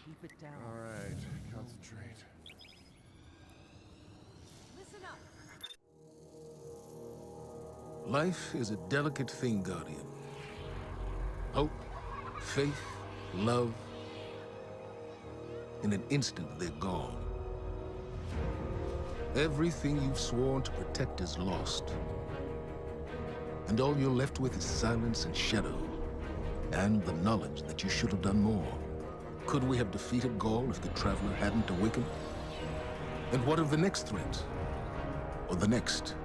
Keep it down. All right, concentrate. Listen up. Life is a delicate thing, Guardian. Hope, faith, love. In an instant, they're gone. Everything you've sworn to protect is lost. And all you're left with is silence and shadow, and the knowledge that you should have done more. Could we have defeated Gaul if the Traveler hadn't awakened? And what of the next threat? Or the next?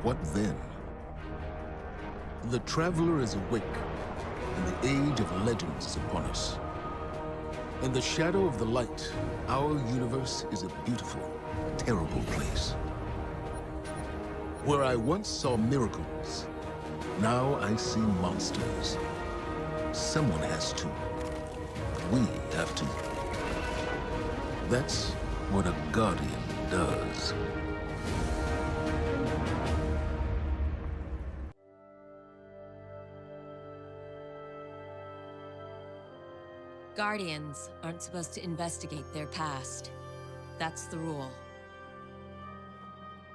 What then? The Traveler is awake, and the age of legends is upon us. In the shadow of the light, our universe is a beautiful, terrible place. Where I once saw miracles, now I see monsters. Someone has to. We have to. That's what a Guardian does. Guardians aren't supposed to investigate their past. That's the rule.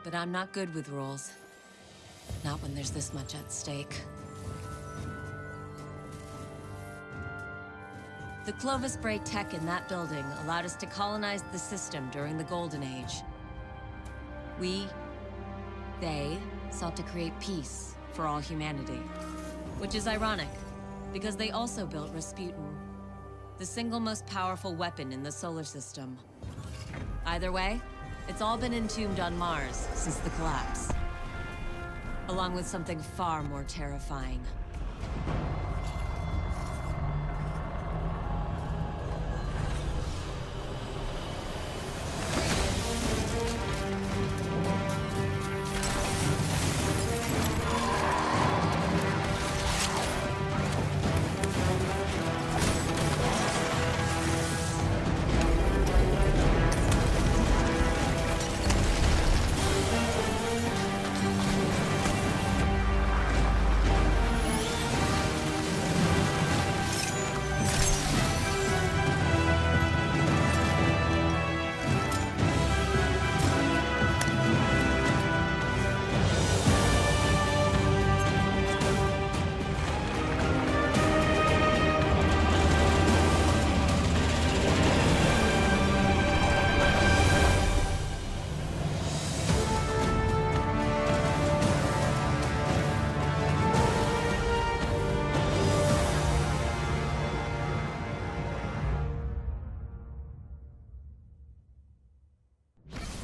But I'm not good with rules. Not when there's this much at stake. The Clovis Bray tech in that building allowed us to colonize the system during the Golden Age. They sought to create peace for all humanity. Which is ironic, because they also built Rasputin, the single most powerful weapon in the solar system. Either way, it's all been entombed on Mars since the collapse. Along with something far more terrifying.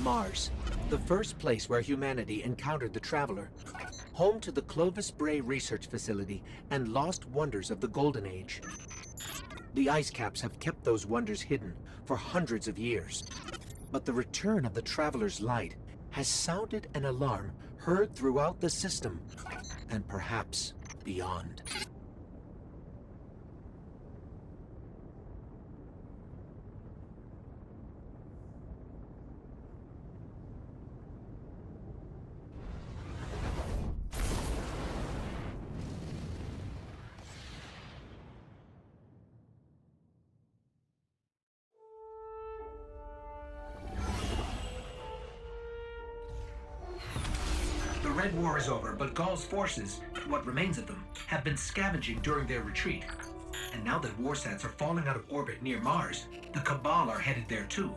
Mars, the first place where humanity encountered the Traveler. Home to the Clovis Bray Research Facility and lost wonders of the Golden Age. The ice caps have kept those wonders hidden for hundreds of years. But the return of the Traveler's light has sounded an alarm heard throughout the system, and perhaps beyond. The Red War is over, but Gaul's forces, what remains of them, have been scavenging during their retreat. And now that warsats are falling out of orbit near Mars, the Cabal are headed there too.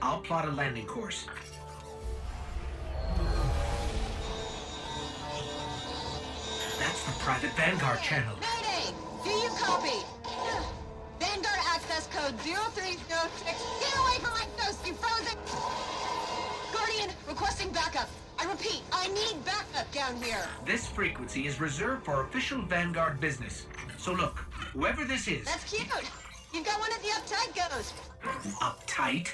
I'll plot a landing course. That's the private Vanguard channel. Mayday! Do you copy? Vanguard access code 0306. Get away from my ghost, you frozen! Guardian, requesting backup. I repeat, I need backup down here. This frequency is reserved for official Vanguard business. So look, whoever this is... That's cute. You've got one of the uptight ghosts. Uptight?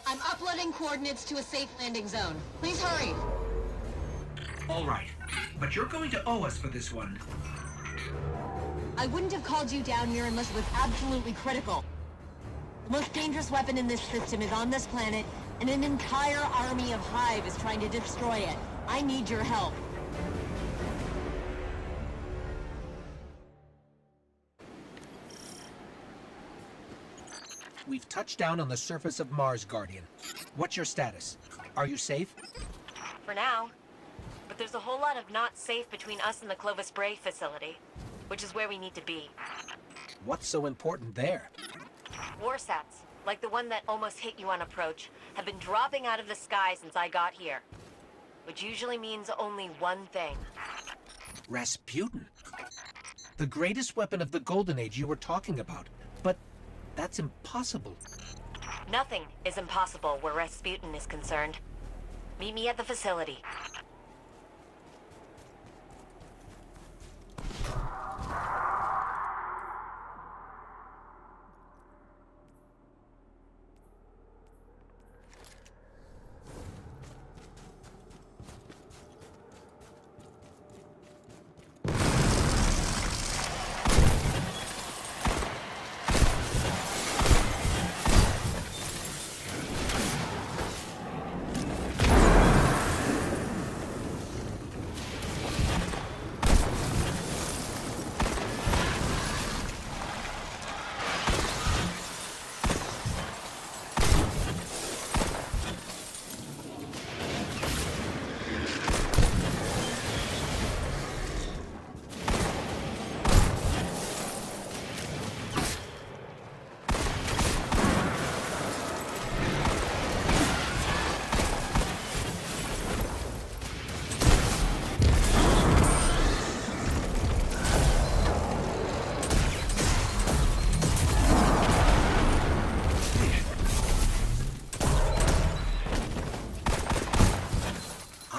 I'm uploading coordinates to a safe landing zone. Please hurry. All right, but you're going to owe us for this one. I wouldn't have called you down here unless it was absolutely critical. The most dangerous weapon in this system is on this planet, and an entire army of Hive is trying to destroy it. I need your help. we've touched down on the surface of Mars, Guardian. What's your status? Are you safe? For now. But there's a whole lot of not safe between us and the Clovis Bray facility, which is where we need to be. What's so important there? Warsats, like the one that almost hit you on approach, have been dropping out of the sky since I got here. Which usually means only one thing. Rasputin. The greatest weapon of the Golden Age you were talking about. But that's impossible. Nothing is impossible where Rasputin is concerned. Meet me at the facility.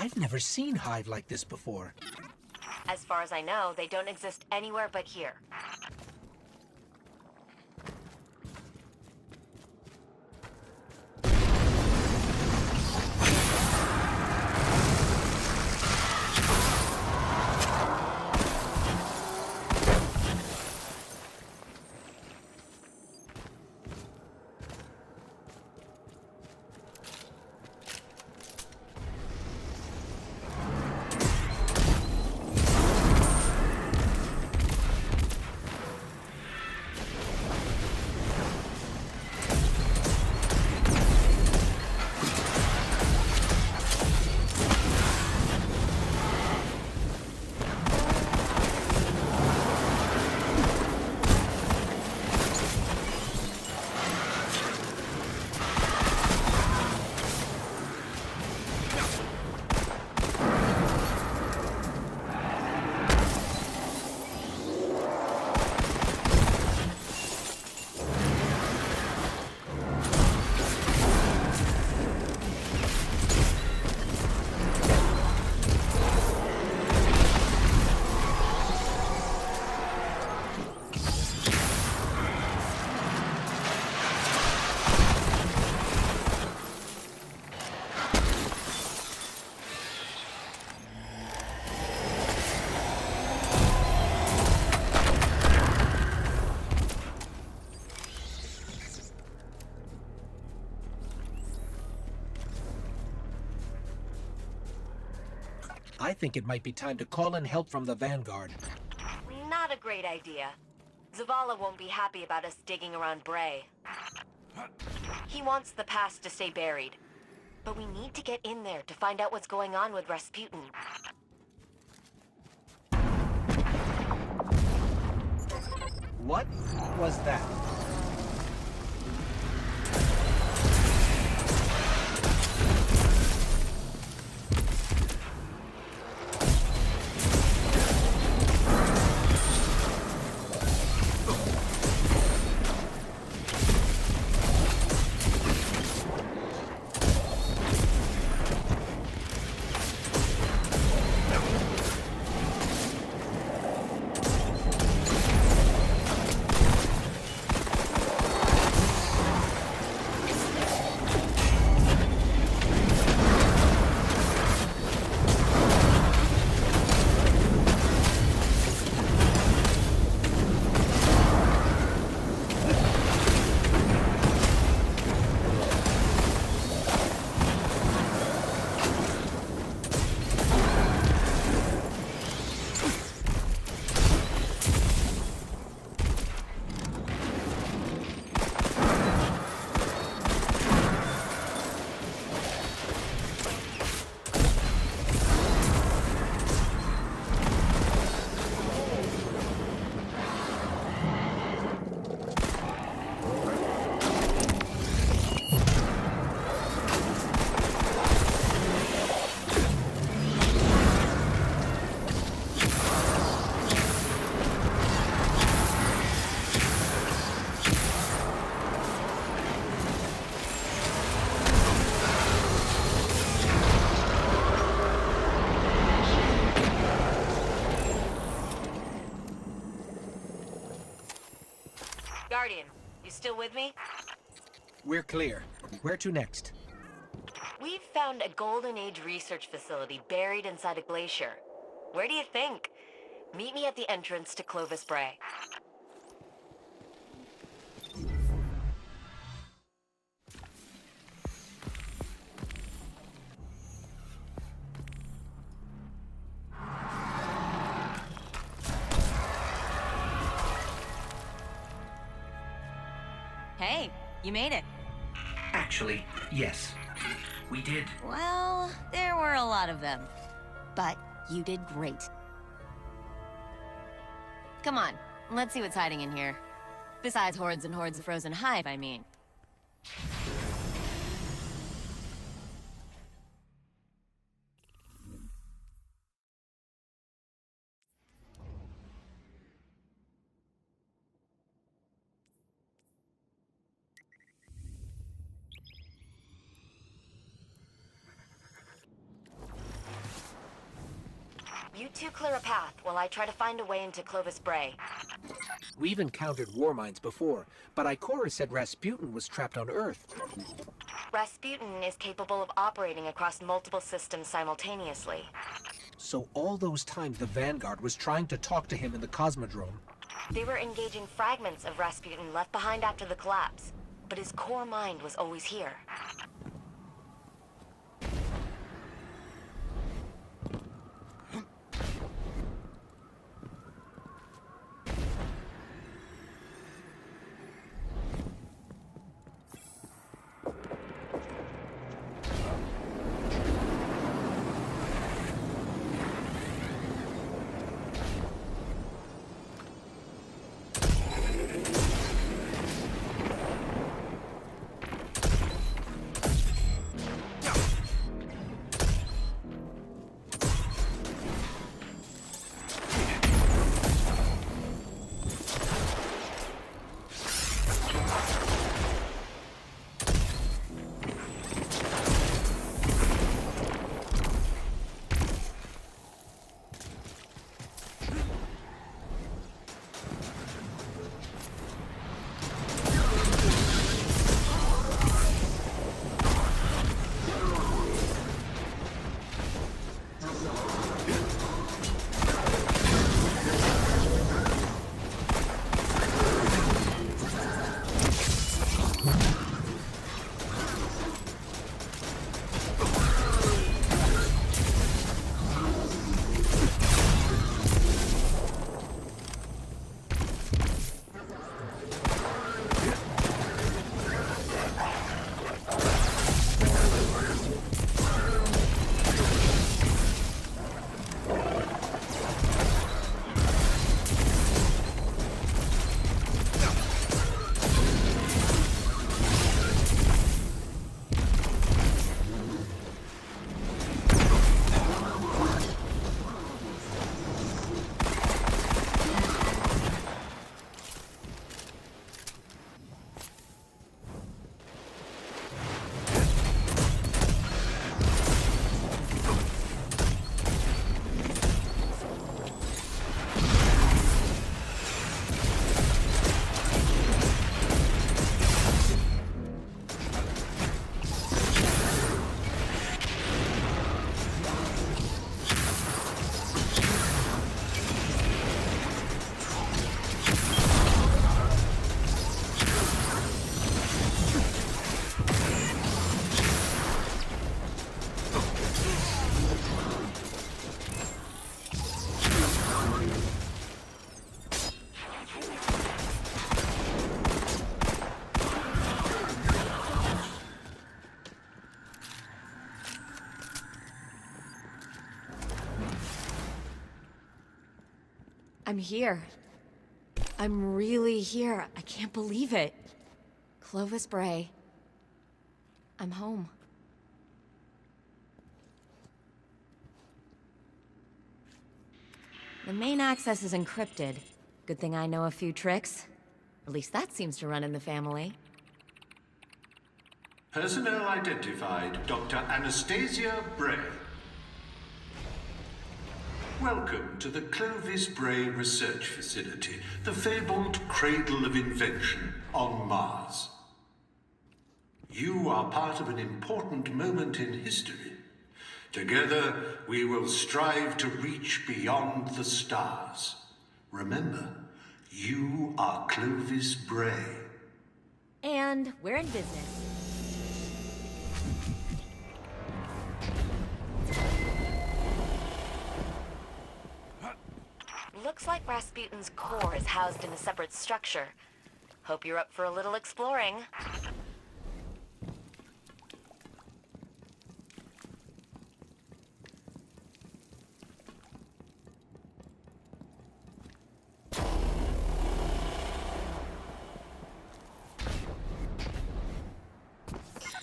I've never seen Hive like this before. As far as I know, they don't exist anywhere but here. I think it might be time to call in help from the Vanguard. Not a great idea. Zavala won't be happy about us digging around Bray. He wants the past to stay buried. But we need to get in there to find out what's going on with Rasputin. What was that? Guardian, you still with me? We're clear. Where to next? We've found a Golden Age research facility buried inside a glacier. Where do you think? Meet me at the entrance to Clovis Bray. Hey, you made it. Actually, yes. We did. Well, there were a lot of them. But you did great. Come on, let's see what's hiding in here. Besides hordes and hordes of frozen hive, I mean. You two clear a path while I try to find a way into Clovis Bray. We've encountered Warminds before, but Ikora said Rasputin was trapped on Earth. Rasputin is capable of operating across multiple systems simultaneously. So all those times the Vanguard was trying to talk to him in the Cosmodrome. They were engaging fragments of Rasputin left behind after the collapse, but his core mind was always here. I'm here. I'm really here. I can't believe it. Clovis Bray. I'm home. The main access is encrypted. Good thing I know a few tricks. At least that seems to run in the family. Personnel identified, Dr. Anastasia Bray. Welcome to the Clovis Bray Research Facility, the fabled cradle of invention on Mars. You are part of an important moment in history. Together, we will strive to reach beyond the stars. Remember, you are Clovis Bray. And we're in business. Looks like Rasputin's core is housed in a separate structure. Hope you're up for a little exploring.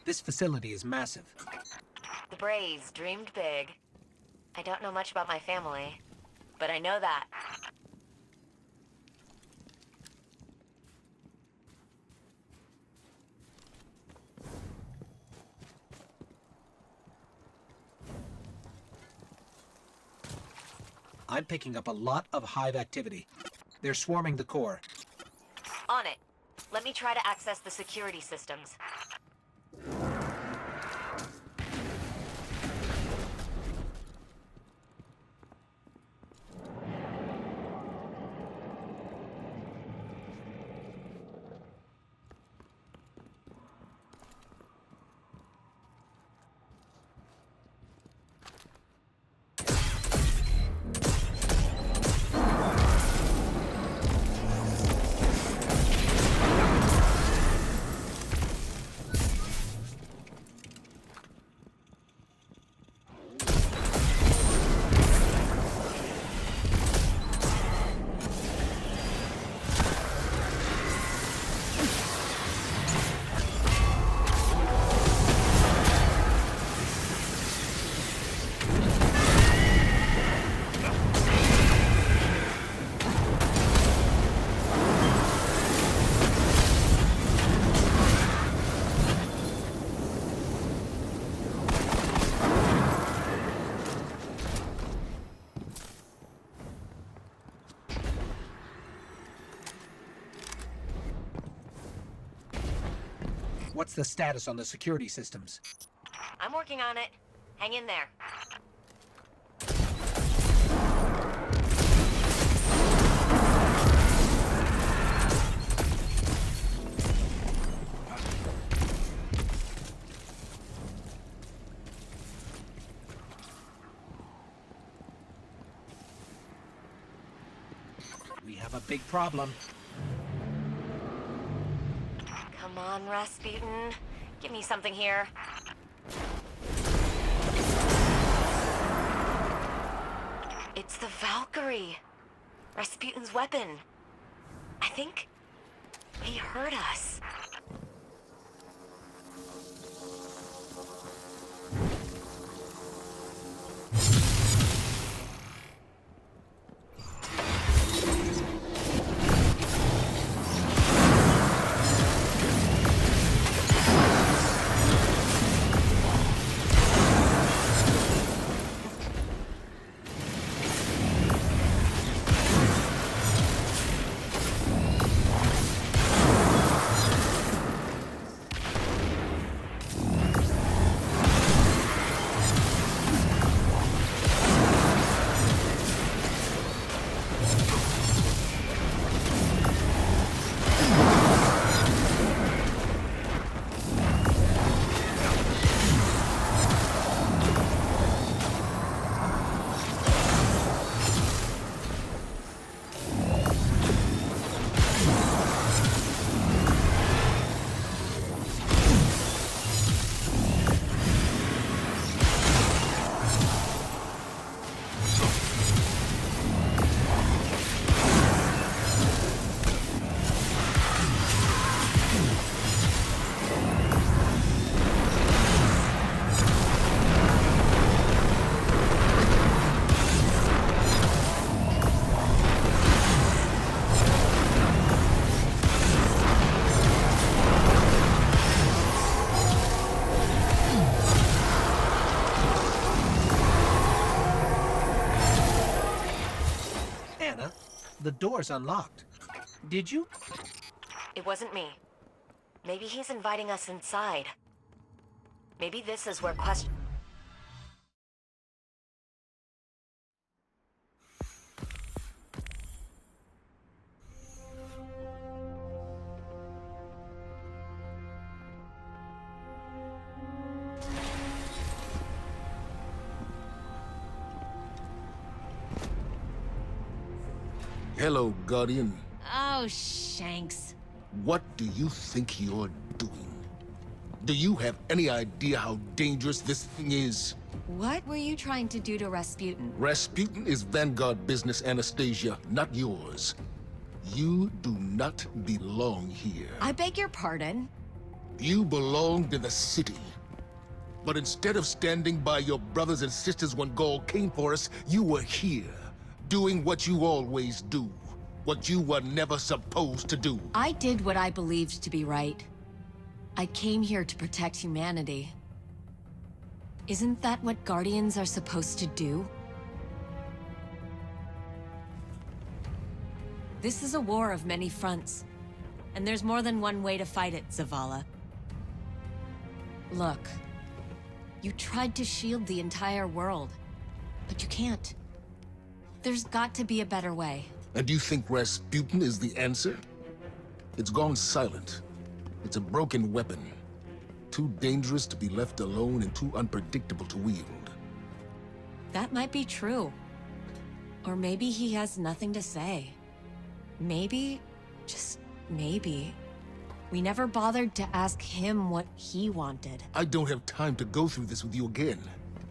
This facility is massive. The Brays dreamed big. I don't know much about my family, but I know that. I'm picking up a lot of hive activity. They're swarming the core. On it. Let me try to access the security systems. What's the status on the security systems? I'm working on it. Hang in there. We have a big problem. Come on, Rasputin. Give me something here. It's the Valkyrie. Rasputin's weapon. I think he heard us. The door's unlocked. Did you? It wasn't me. Maybe he's inviting us inside. Maybe this is where question... Hello, Guardian. Oh, Shanks. What do you think you're doing? Do you have any idea how dangerous this thing is? What were you trying to do to Rasputin? Rasputin is Vanguard business, Anastasia, not yours. You do not belong here. I beg your pardon? You belonged in the city. But instead of standing by your brothers and sisters when Gaul came for us, you were here, doing what you always do. What you were never supposed to do. I did what I believed to be right. I came here to protect humanity. Isn't that what Guardians are supposed to do? This is a war of many fronts, and there's more than one way to fight it, Zavala. Look, you tried to shield the entire world, but you can't. There's got to be a better way. And you think Rasputin is the answer? It's gone silent. It's a broken weapon. Too dangerous to be left alone and too unpredictable to wield. That might be true. Or maybe he has nothing to say. Maybe, just maybe, we never bothered to ask him what he wanted. I don't have time to go through this with you again.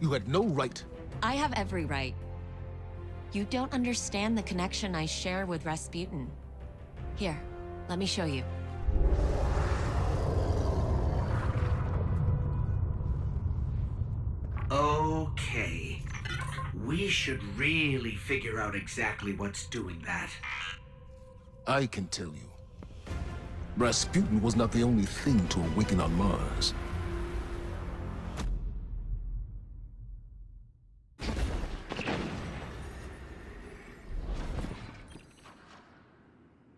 You had no right. I have every right. You don't understand the connection I share with Rasputin. Here, let me show you. Okay. We should really figure out exactly what's doing that. I can tell you. Rasputin was not the only thing to awaken on Mars.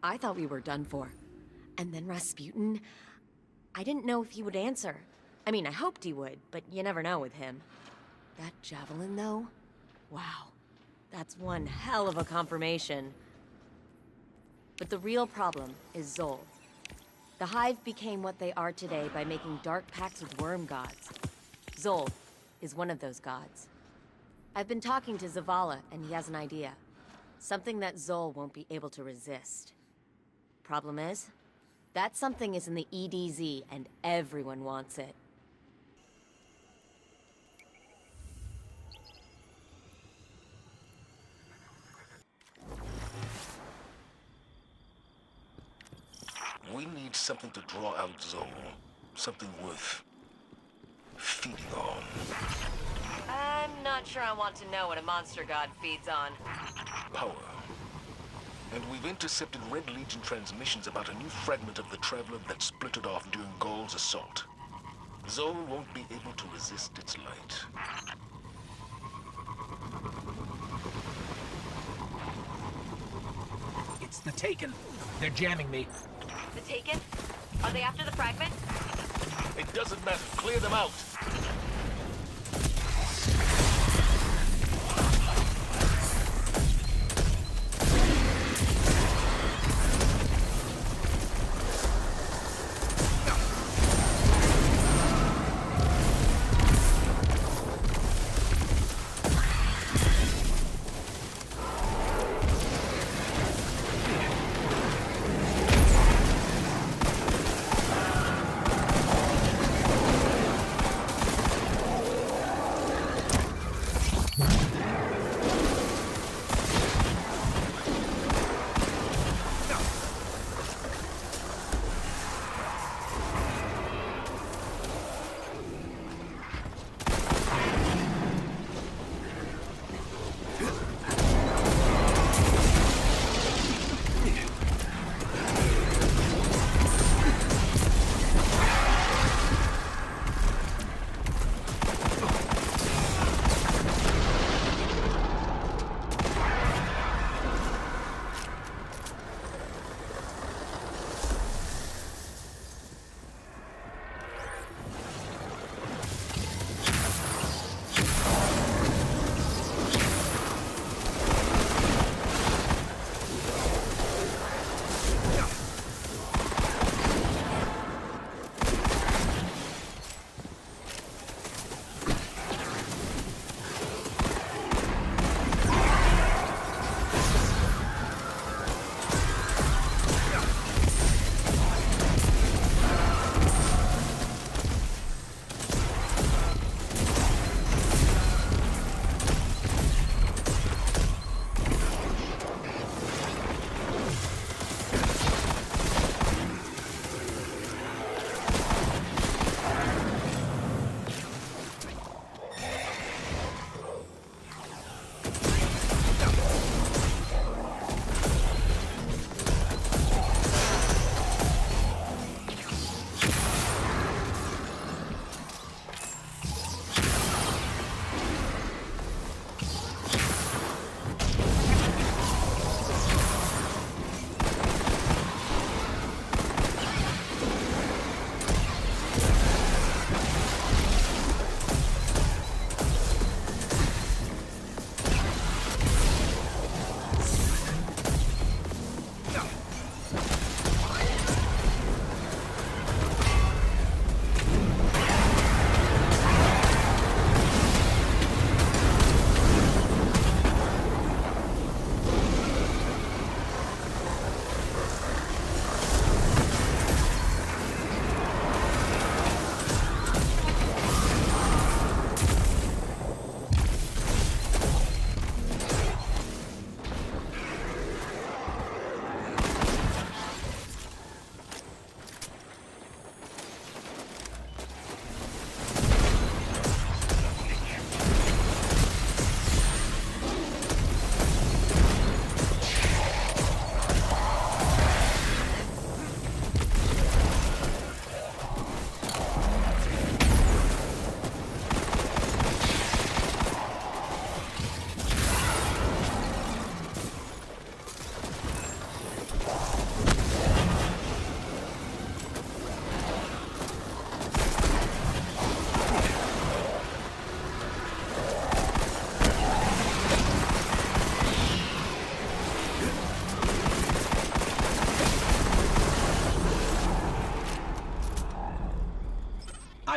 I thought we were done for. And then Rasputin... I didn't know if he would answer. I mean, I hoped he would, but you never know with him. That javelin, though? Wow. That's one hell of a confirmation. But the real problem is Zol. The Hive became what they are today by making dark pacts with worm gods. Zol is one of those gods. I've been talking to Zavala, and he has an idea. Something that Zol won't be able to resist. Problem is, that something is in the EDZ, and everyone wants it. We need something to draw out Zol. Something worth feeding on. I'm not sure I want to know what a monster god feeds on. Power. And we've intercepted Red Legion transmissions about a new fragment of the Traveler that splittered off during Gaul's assault. Zol won't be able to resist its light. It's the Taken. They're jamming me. The Taken? Are they after the fragment? It doesn't matter. Clear them out.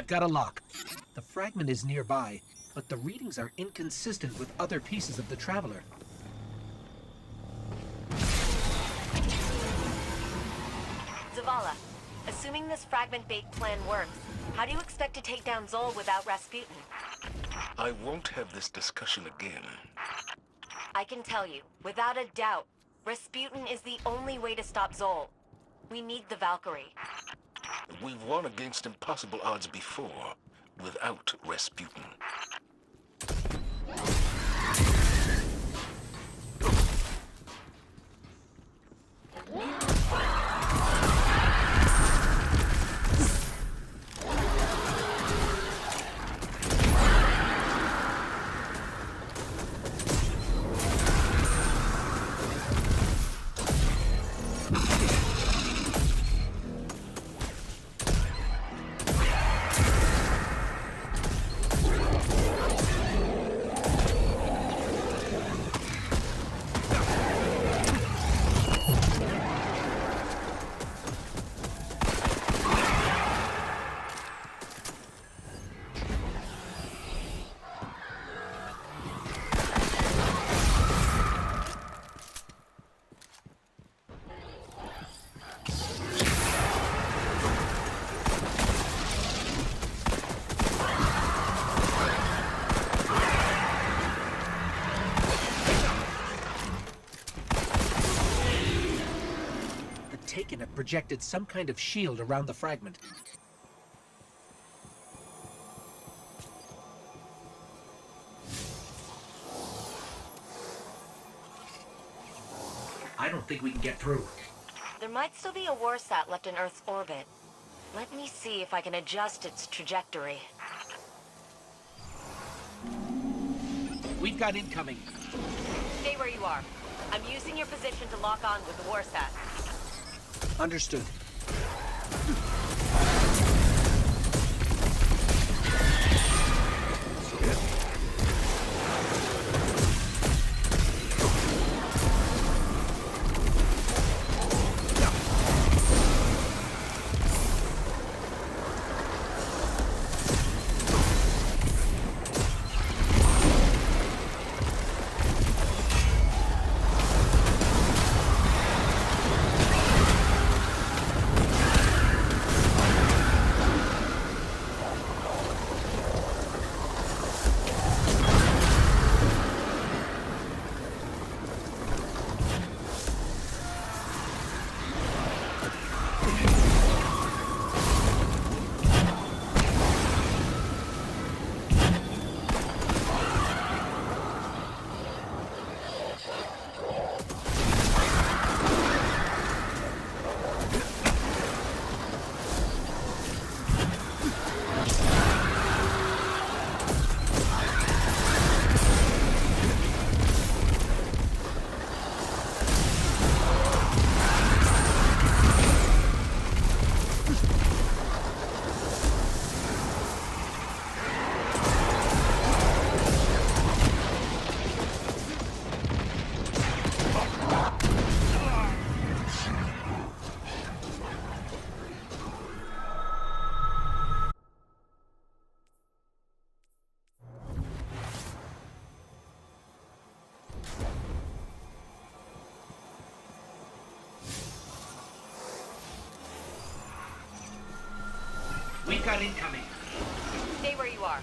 I've got a lock. The fragment is nearby, but the readings are inconsistent with other pieces of the Traveler. Zavala, assuming this fragment-bait plan works, how do you expect to take down Zol without Rasputin? I won't have this discussion again. I can tell you, without a doubt, Rasputin is the only way to stop Zol. We need the Valkyrie. We've won against impossible odds before, without Rasputin. Taken have projected some kind of shield around the fragment. I don't think we can get through. There might still be a warsat left in Earth's orbit. Let me see if I can adjust its trajectory. We've got incoming. Stay where you are. I'm using your position to lock on with the warsat. Understood. We've got incoming. Stay where you are.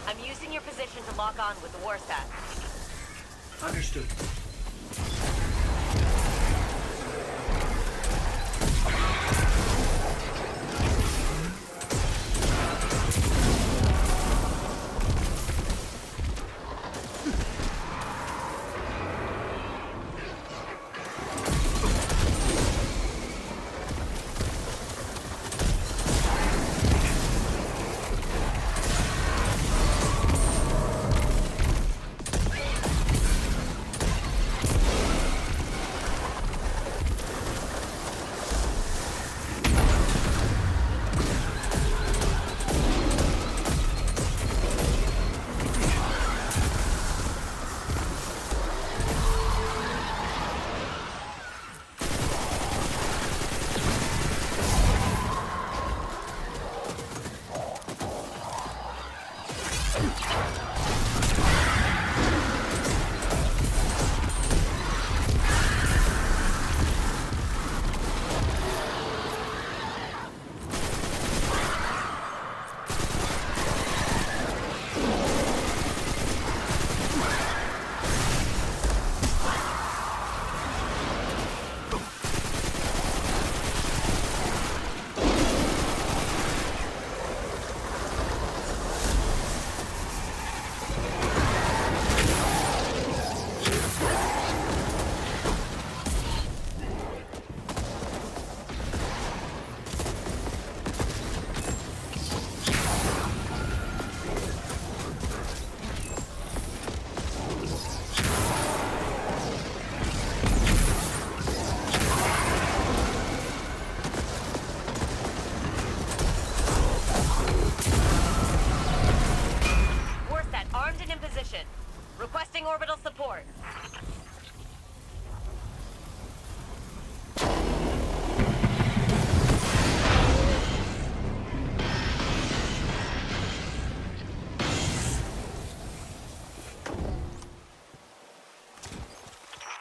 I'm using your position to lock on with the warsat. Understood.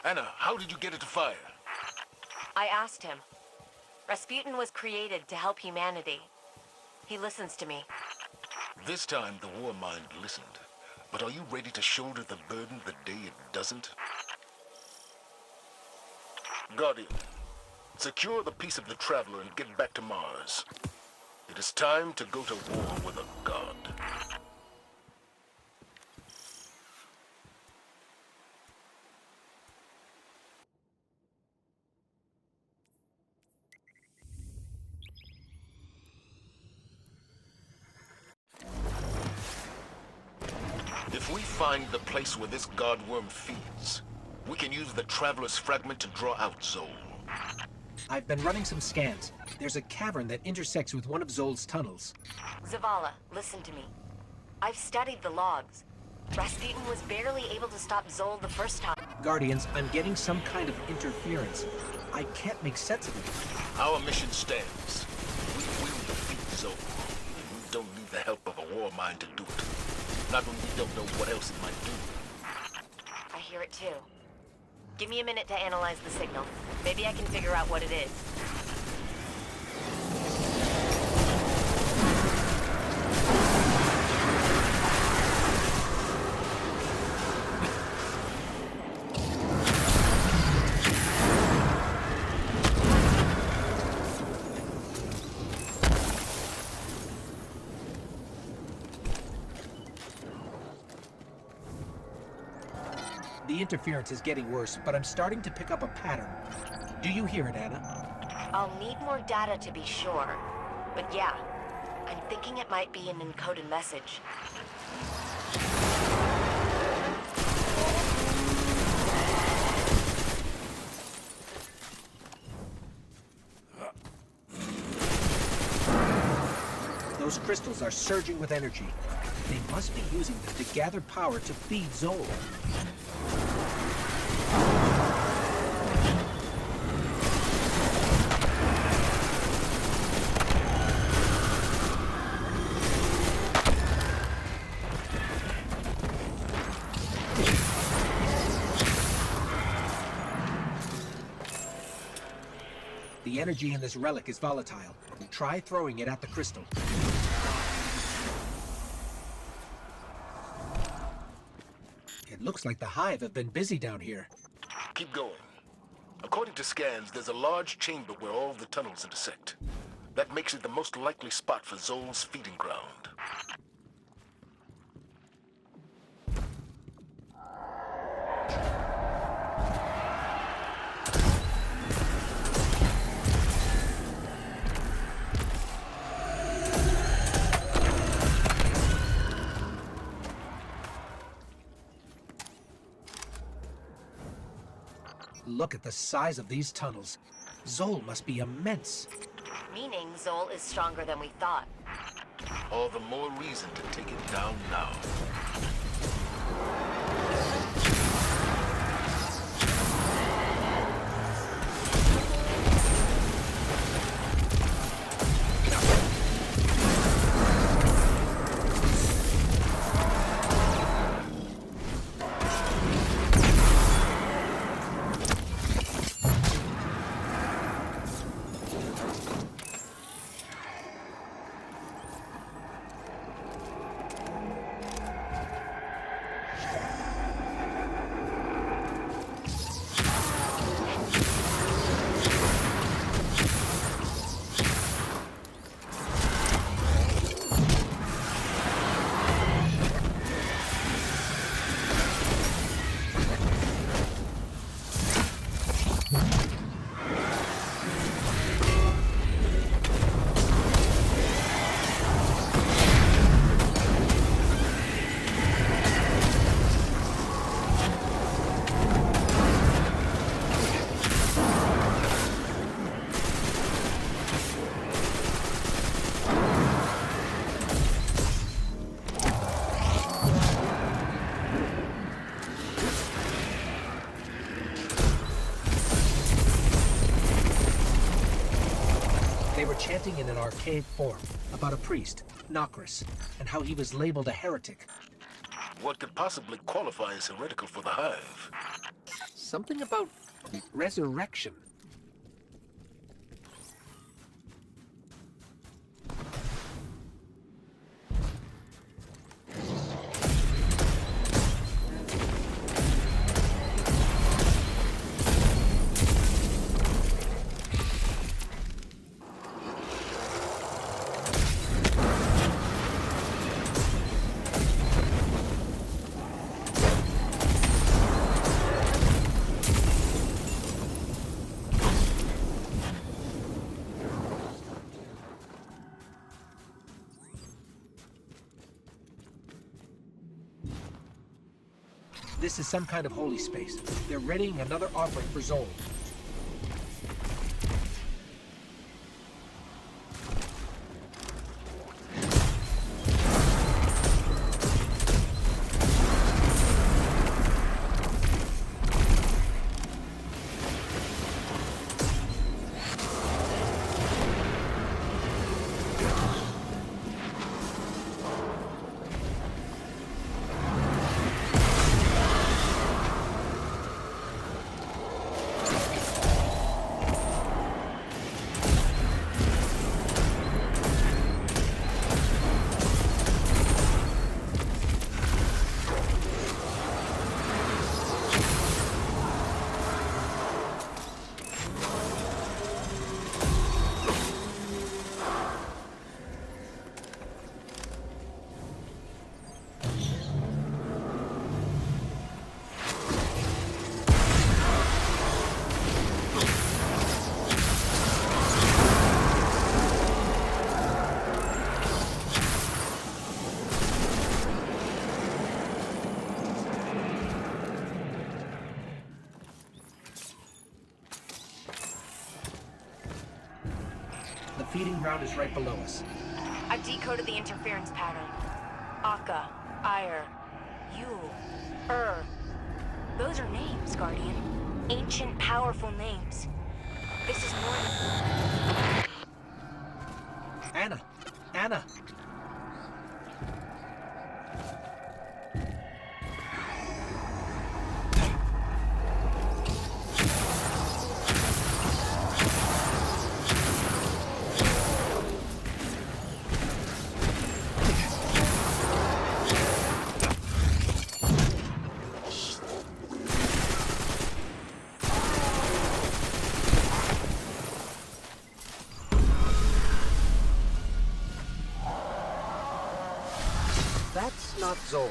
Anna, how did you get it to fire? I asked him. Rasputin was created to help humanity. He listens to me. This time, the Warmind listened. But are you ready to shoulder the burden the day it doesn't? Guardian, secure the piece of the Traveler and get back to Mars. It is time to go to war with a god. If we find the place where this godworm feeds, we can use the Traveler's fragment to draw out Zol. I've been running some scans. There's a cavern that intersects with one of Zol's tunnels. Zavala, listen to me. I've studied the logs. Rasputin was barely able to stop Zol the first time. Guardians, I'm getting some kind of interference. I can't make sense of it. Our mission stands. We will defeat Zol. And we don't need the help of a Warmind to do it. Not when we don't know what else it might do. I hear it too. Give me a minute to analyze the signal. Maybe I can figure out what it is. The interference is getting worse, but I'm starting to pick up a pattern. Do you hear it, Anna? I'll need more data to be sure. But yeah, I'm thinking it might be an encoded message. Those crystals are surging with energy. They must be using them to gather power to feed Zol. The energy in this relic is volatile. Try throwing it at the crystal. It looks like the Hive have been busy down here. Keep going. According to scans, there's a large chamber where all the tunnels intersect. That makes it the most likely spot for Zol's feeding ground. Look at the size of these tunnels. Zol must be immense. Meaning Zol is stronger than we thought. All the more reason to take it down now. Chanting in an archaic form about a priest, Nokris, and how he was labeled a heretic. What could possibly qualify as heretical for the Hive? Something about resurrection. This is some kind of holy space. They're readying another offering for Zol. The feeding ground is right below us. I've decoded the interference pattern. Akka, Ire, Yule, Those are names, Guardian. Ancient, powerful names. This is more than... Anna! Anna! That's not Zol.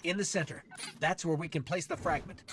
In the center. That's where we can place the fragment.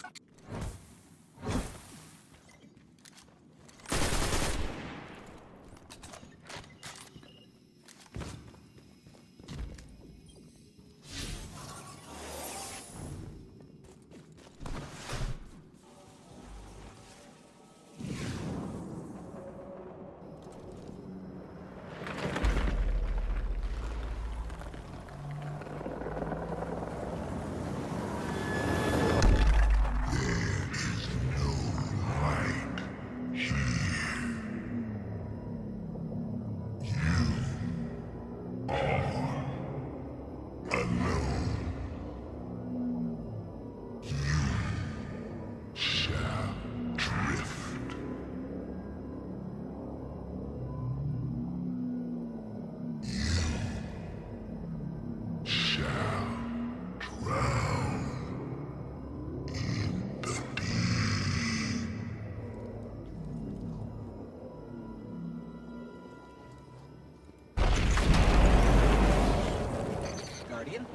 Guardian?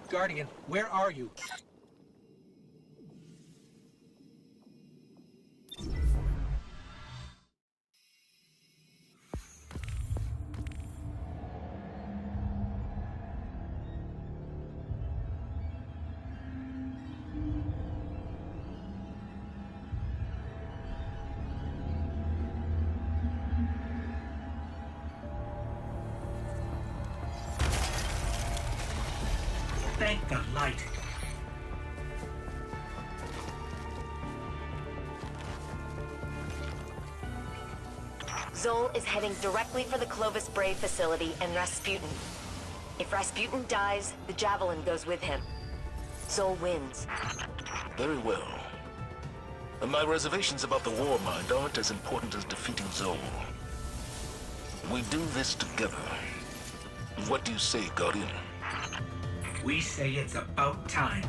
Guardian, where are you? Thank the light. Zol is heading directly for the Clovis Bray facility and Rasputin. If Rasputin dies, the Javelin goes with him. Zol wins. Very well. And my reservations about the Warmind aren't as important as defeating Zol. We do this together. What do you say, Guardian? We say it's about time.